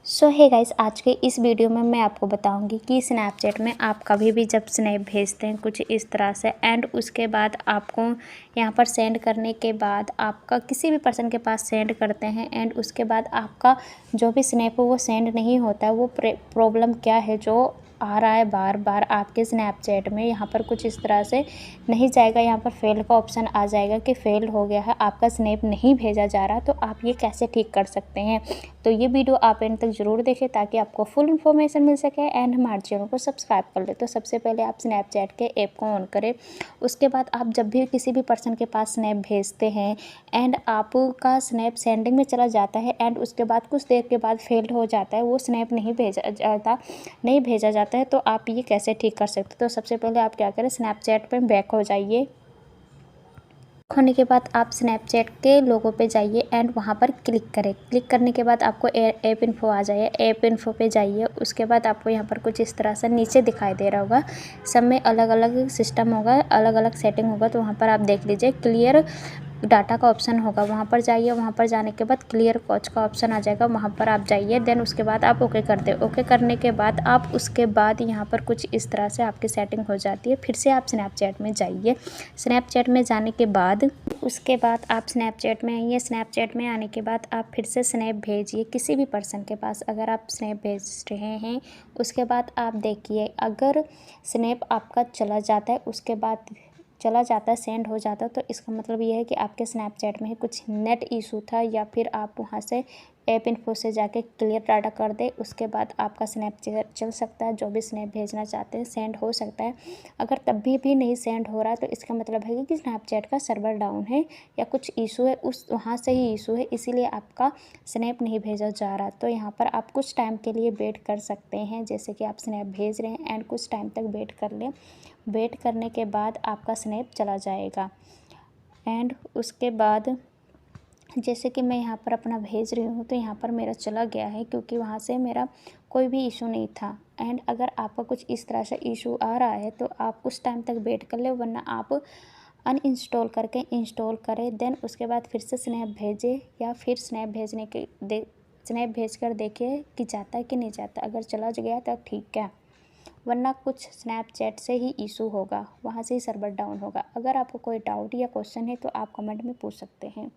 सो hey guys, आज के इस वीडियो में मैं आपको बताऊंगी कि स्नैपचैट में आप कभी भी जब स्नैप भेजते हैं कुछ इस तरह से एंड उसके बाद आपको यहाँ पर सेंड करने के बाद आपका किसी भी पर्सन के पास सेंड करते हैं एंड उसके बाद आपका जो भी स्नैप है वो सेंड नहीं होता है, वो प्रॉब्लम क्या है जो आ रहा है बार बार आपके स्नैपचैट में। यहाँ पर कुछ इस तरह से नहीं जाएगा, यहाँ पर फेल का ऑप्शन आ जाएगा कि फेल हो गया है, आपका स्नैप नहीं भेजा जा रहा। तो आप ये कैसे ठीक कर सकते हैं, तो ये वीडियो आप एंड तक ज़रूर देखें ताकि आपको फुल इन्फॉर्मेशन मिल सके एंड हमारे चैनल को सब्सक्राइब कर ले। तो सबसे पहले आप स्नैपचैट के ऐप को ऑन करें। उसके बाद आप जब भी किसी भी पर्सन के पास स्नैप भेजते हैं एंड आपका स्नैप सेंडिंग में चला जाता है एंड उसके बाद कुछ देर के बाद फेल्ड हो जाता है, वो स्नैप नहीं भेजा जाता है, तो आप ये कैसे ठीक कर सकते हैं। तो सबसे पहले आप क्या करें, स्नैपचैट पर बैक हो जाइए। होने के बाद आप स्नैपचैट के लोगो पे जाइए एंड वहाँ पर क्लिक करें। क्लिक करने के बाद आपको ऐप इन्फो आ जाए, ऐप इन्फो पे जाइए। उसके बाद आपको यहाँ पर कुछ इस तरह से नीचे दिखाई दे रहा होगा, सब में अलग अलग सिस्टम होगा, अलग अलग सेटिंग होगा। तो वहाँ पर आप देख लीजिए, क्लियर डाटा का ऑप्शन होगा, वहाँ पर जाइए। वहाँ पर जाने के बाद क्लियर कॉच का ऑप्शन आ जाएगा, वहाँ पर आप जाइए। देन उसके बाद आप ओके कर दे। ओके करने के बाद आप उसके बाद यहाँ पर कुछ इस तरह से आपकी सेटिंग हो जाती है। फिर से आप स्नैपचैट में जाइए। स्नैपचैट में जाने के बाद उसके बाद आप स्नैपचैट में आइए। स्नैपचैट में आने के बाद आप फिर से स्नैप भेजिए किसी भी पर्सन के पास, अगर आप स्नैप भेज रहे हैं। उसके बाद आप देखिए, अगर स्नैप आपका चला जाता है, उसके बाद चला जाता है, सेंड हो जाता है, तो इसका मतलब ये है कि आपके स्नैपचैट में कुछ नेट इशू था, या फिर आप वहाँ से ऐप इन्फो से जाके क्लियर डाटा कर दे। उसके बाद आपका स्नैपचैट चल सकता है, जो भी स्नैप भेजना चाहते हैं सेंड हो सकता है। अगर तब भी नहीं सेंड हो रहा तो इसका मतलब है कि स्नैपचैट का सर्वर डाउन है या कुछ इशू है, उस वहाँ से ही इशू है, इसीलिए आपका स्नैप नहीं भेजा जा रहा। तो यहाँ पर आप कुछ टाइम के लिए वेट कर सकते हैं, जैसे कि आप स्नैप भेज रहे हैं एंड कुछ टाइम तक वेट कर लें। वेट करने के बाद आपका स्नैप चला जाएगा एंड उसके बाद जैसे कि मैं यहाँ पर अपना भेज रही हूँ तो यहाँ पर मेरा चला गया है, क्योंकि वहाँ से मेरा कोई भी इशू नहीं था। एंड अगर आपका कुछ इस तरह से इशू आ रहा है तो आप कुछ टाइम तक वेट कर ले, वरना आप अनइंस्टॉल करके इंस्टॉल करें। देन उसके बाद फिर से स्नैप भेजें, या फिर स्नैप भेज कर देखिए कि जाता है कि नहीं जाता। अगर चला गया तो ठीक है, वरना कुछ स्नैपचैट से ही इशू होगा, वहाँ से ही सर्वर डाउन होगा। अगर आपको कोई डाउट या क्वेश्चन है तो आप कमेंट में पूछ सकते हैं।